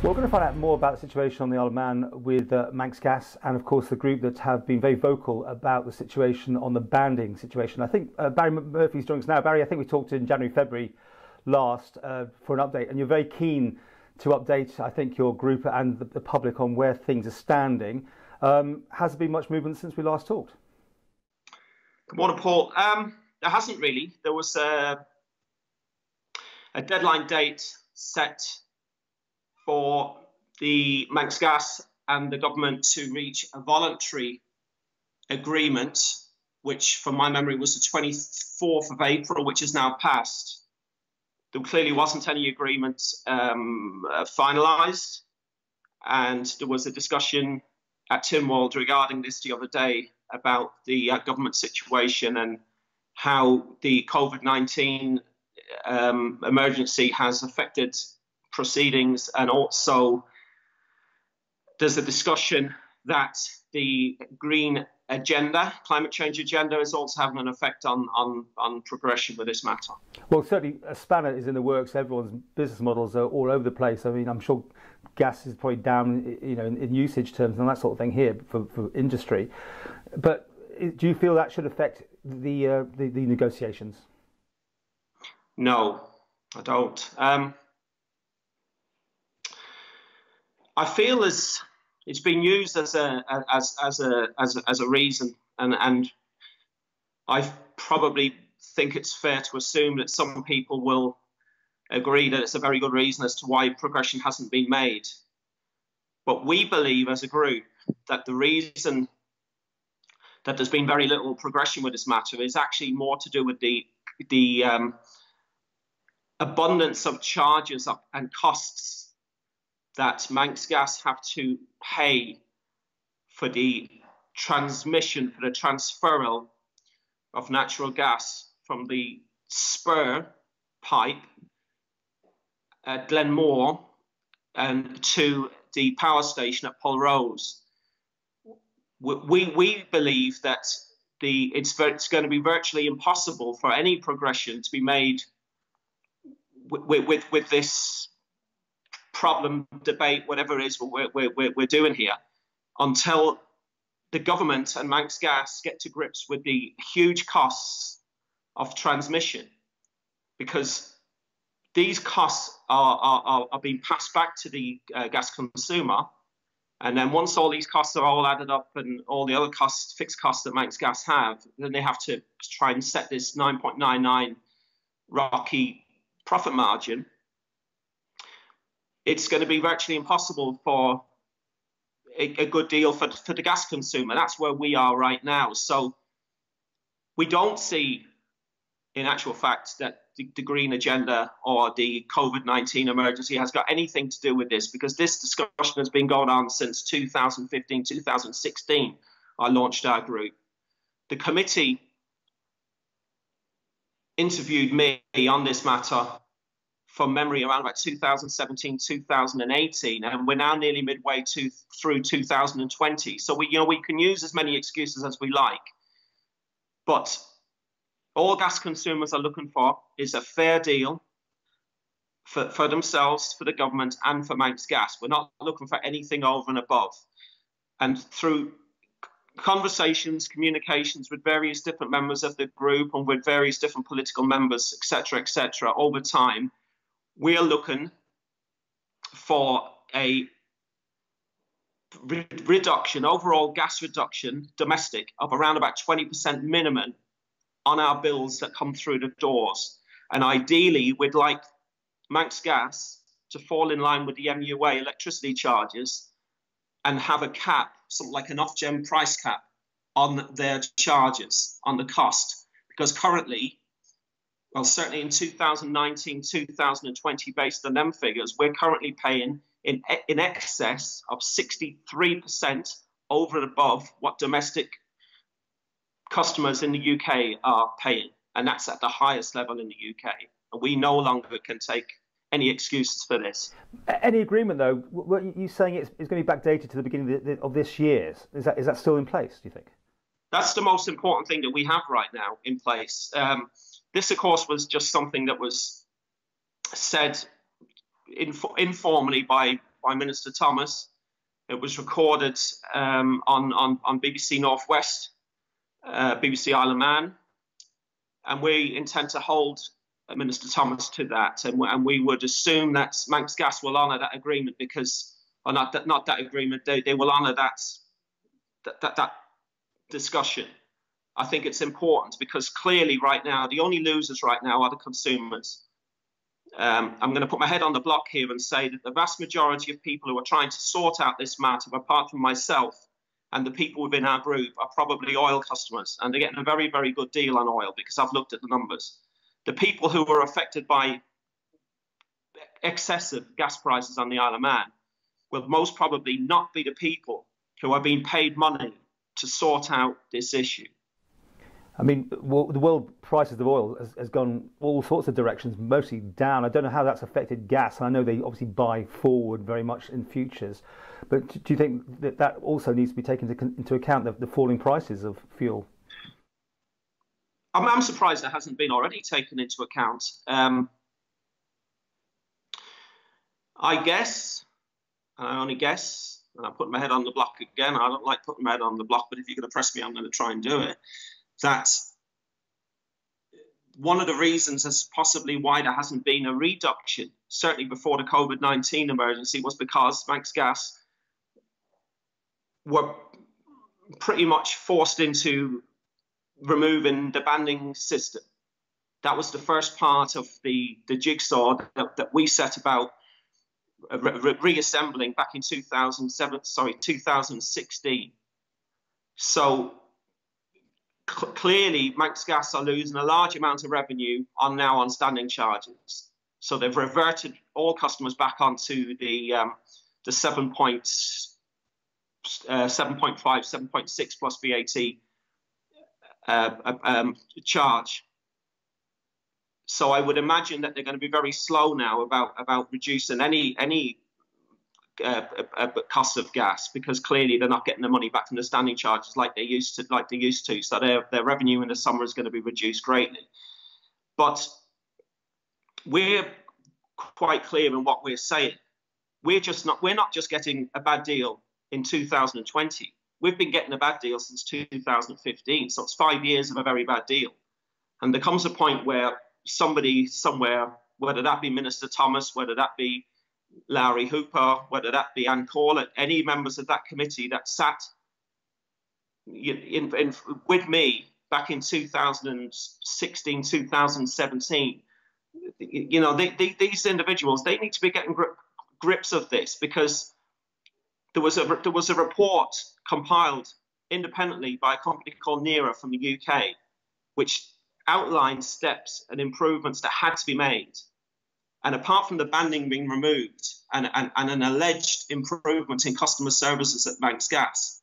Well, we're going to find out more about the situation on the Isle of Man with Manx Gas and, of course, the group that have been very vocal about the situation on the banding situation. I think Barry Murphy's joining us now. Barry, I think we talked in January, February last for an update, and you're very keen to update, I think, your group and the public on where things are standing. Has there been much movement since we last talked? Good morning, Paul. There hasn't really. There was a deadline date set for the Manx Gas and the government to reach a voluntary agreement, which from my memory was the 24th of April, which is now passed. There clearly wasn't any agreement finalised, and there was a discussion at Tynwald regarding this the other day about the government situation and how the COVID-19 emergency has affected proceedings, and also there's a discussion that the green agenda, climate change agenda, is also having an effect on progression with this matter. Well, certainly Spanha is in the works. Everyone's business models are all over the place. I mean, I'm sure gas is probably down, you know, in usage terms and that sort of thing here for industry. But do you feel that should affect the negotiations? No, I don't. I feel it's been used as a reason, and I probably think it's fair to assume that some people will agree that it's a very good reason as to why progression hasn't been made. But we believe as a group that the reason that there's been very little progression with this matter is actually more to do with the abundance of charges and costs that Manx Gas have to pay for the transmission, for the transferal of natural gas from the spur pipe at Glenmore and to the power station at Polrose. We believe that it's going to be virtually impossible for any progression to be made with this problem, debate, whatever it is we're doing here, until the government and Manx Gas get to grips with the huge costs of transmission, because these costs are being passed back to the gas consumer, and then once all these costs are all added up and all the other costs, fixed costs that Manx Gas have, then they have to try and set this 9.99 rocky profit margin. It's going to be virtually impossible for a good deal for the gas consumer. That's where we are right now. So we don't see, in actual fact, that the green agenda or the COVID-19 emergency has got anything to do with this, because this discussion has been going on since 2015, 2016. I launched our group. The committee interviewed me on this matter from memory around about 2017, 2018, and we're now nearly midway through 2020. So we can use as many excuses as we like, but all gas consumers are looking for is a fair deal for themselves, for the government, and for Manx Gas. We're not looking for anything over and above. And through conversations, communications with various different members of the group and with various different political members, etc., over time, we are looking for a reduction, overall gas reduction, domestic, of around about 20% minimum on our bills that come through the doors. And ideally, we'd like Manx Gas to fall in line with the MUA electricity charges and have a cap, something like an off-gem price cap on their charges, on the cost. Because currently, well, certainly in 2019, 2020, based on them figures, we're currently paying in excess of 63% over and above what domestic customers in the UK are paying. And that's at the highest level in the UK. And we no longer can take any excuses for this. Any agreement, though, what you're saying it's going to be backdated to the beginning of this year. Is that still in place, do you think? That's the most important thing that we have right now in place. This, of course, was just something that was said informally by by Minister Thomas. It was recorded on BBC Northwest, BBC Isle of Man, and we intend to hold Minister Thomas to that, and we would assume that Manx Gas will honour that agreement, because, or not that agreement, they will honour that discussion. I think it's important, because clearly right now the only losers right now are the consumers. I'm going to put my head on the block here and say that the vast majority of people who are trying to sort out this matter, apart from myself and the people within our group, are probably oil customers, and they're getting a very, very good deal on oil, because I've looked at the numbers. The people who were affected by excessive gas prices on the Isle of Man will most probably not be the people who are being paid money to sort out this issue. I mean, the world prices of oil has gone all sorts of directions, mostly down. I don't know how that's affected gas. I know they obviously buy forward very much in futures. But do you think that that also needs to be taken into account, the falling prices of fuel? I'm surprised it hasn't been already taken into account. I guess, and I only guess, and I'm putting my head on the block again. I don't like putting my head on the block, but if you're going to press me, I'm going to try and do it. That one of the reasons as possibly why there hasn't been a reduction, certainly before the COVID-19 emergency, was because Manx Gas were pretty much forced into removing the banding system. That was the first part of the jigsaw that we set about reassembling back in 2016. So clearly, Manx Gas are losing a large amount of revenue now on standing charges. So they've reverted all customers back onto the 7.5, 7.6 plus VAT charge. So I would imagine that they're going to be very slow now about reducing any cost of gas, because clearly they're not getting the money back from the standing charges like they used to. So their revenue in the summer is going to be reduced greatly. But we're quite clear in what we're saying. We're not just getting a bad deal in 2020. We've been getting a bad deal since 2015. So it's 5 years of a very bad deal. And there comes a point where somebody somewhere, whether that be Minister Thomas, whether that be Larry Hooper, whether that be Ann Corlett, any members of that committee that sat with me back in 2016, 2017, these individuals, they need to be getting grips of this, because there was a report compiled independently by a company called NERA from the UK, which outlined steps and improvements that had to be made. And apart from the banding being removed and an alleged improvement in customer services at Manx Gas,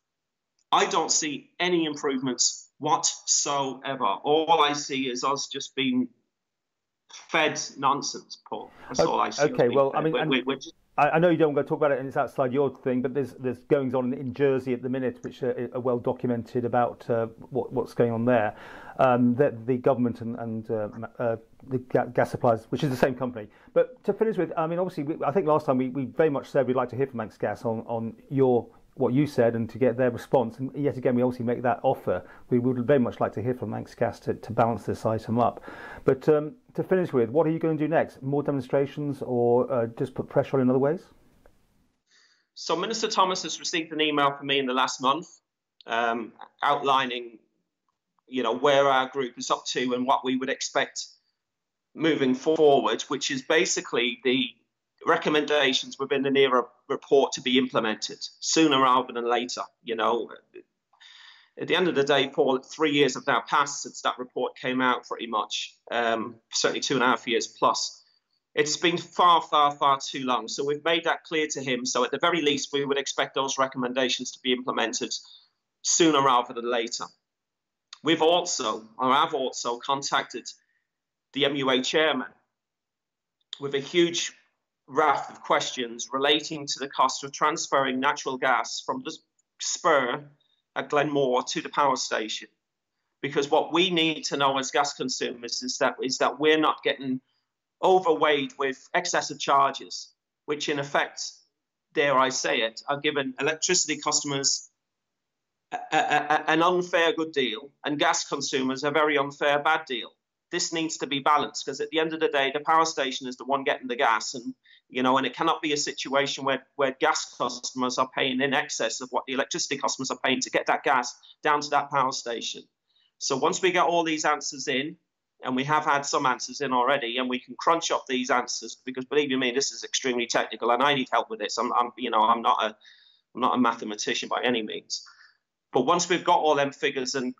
I don't see any improvements whatsoever. All I see is us just being fed nonsense, Paul. That's all I see. Okay, well, I mean, I know you don't want to talk about it, and it's outside your thing, but there's goings on in Jersey at the minute, which are well documented about what's going on there. The government and the gas suppliers, which is the same company. But to finish with, I mean, obviously, I think last time we very much said we'd like to hear from Manx Gas on what you said and to get their response. And yet again, we obviously make that offer. We would very much like to hear from Manx Gas to balance this item up. But to finish with, what are you going to do next? More demonstrations, or just put pressure on in other ways? So Minister Thomas has received an email from me in the last month outlining, where our group is up to and what we would expect moving forward, which is basically the recommendations within the NERA report to be implemented sooner rather than later. At the end of the day, Paul, 3 years have now passed since that report came out, pretty much, certainly 2.5 years plus. It's been far, far, far too long. So we've made that clear to him. So at the very least, we would expect those recommendations to be implemented sooner rather than later. I've also contacted the MUA chairman with a huge raft of questions relating to the cost of transferring natural gas from the spur at Glenmore to the power station. Because what we need to know as gas consumers is that we're not getting overweighed with excessive charges, which in effect dare I say it, are giving electricity customers an unfair good deal and gas consumers a very unfair bad deal. This needs to be balanced, because at the end of the day, the power station is the one getting the gas, and and it cannot be a situation where gas customers are paying in excess of what the electricity customers are paying to get that gas down to that power station. So once we get all these answers in, and we have had some answers in already, and we can crunch up these answers, because believe you me, this is extremely technical, and I need help with this. I'm not a mathematician by any means. But once we've got all them figures and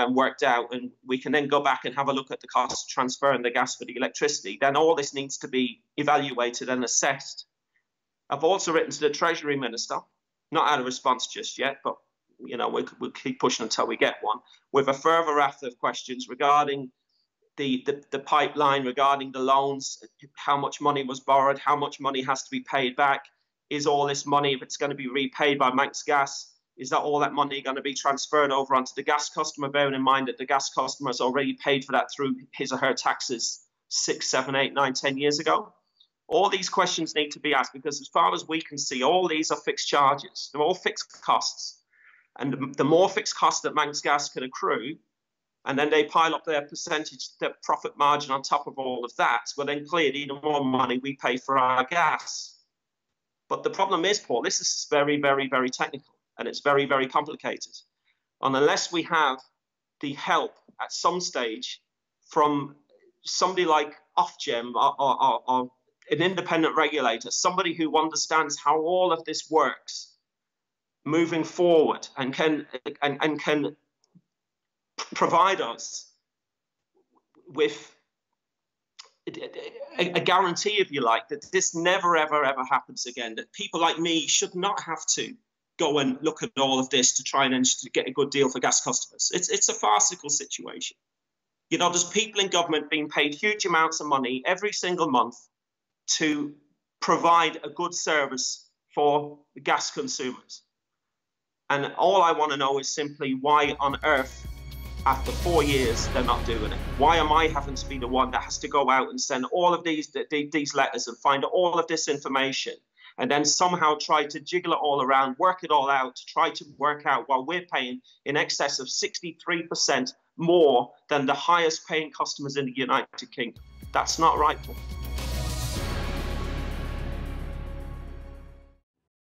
worked out, and we can then go back and have a look at the cost of transferring the gas for the electricity, then all this needs to be evaluated and assessed. I've also written to the Treasury Minister, not had a response just yet, but we'll keep pushing until we get one, with a further raft of questions regarding the pipeline, regarding the loans, how much money was borrowed, how much money has to be paid back, is all this money, if it's going to be repaid by Manx Gas, is that all that money going to be transferred over onto the gas customer, bearing in mind that the gas customer has already paid for that through his or her taxes 6, 7, 8, 9, 10 years ago? All these questions need to be asked, because as far as we can see, all these are fixed charges. They're all fixed costs. And the more fixed costs that Manx Gas can accrue, and then they pile up their percentage, their profit margin on top of all of that, well, then clearly the more money we pay for our gas. But the problem is, Paul, this is very, very, very technical. And it's very, very complicated. And unless we have the help at some stage from somebody like Ofgem or an independent regulator, somebody who understands how all of this works moving forward and can provide us with a guarantee, if you like, that this never, ever, ever happens again, that people like me should not have to go and look at all of this to try and get a good deal for gas customers. It's a farcical situation. There's people in government being paid huge amounts of money every single month to provide a good service for gas consumers. And all I want to know is simply why on earth, after 4 years, they're not doing it. Why am I having to be the one that has to go out and send all of these letters and find all of this information, and then somehow try to jiggle it all around, work it all out, to try to work out while we're paying in excess of 63% more than the highest paying customers in the United Kingdom? That's not right, Paul.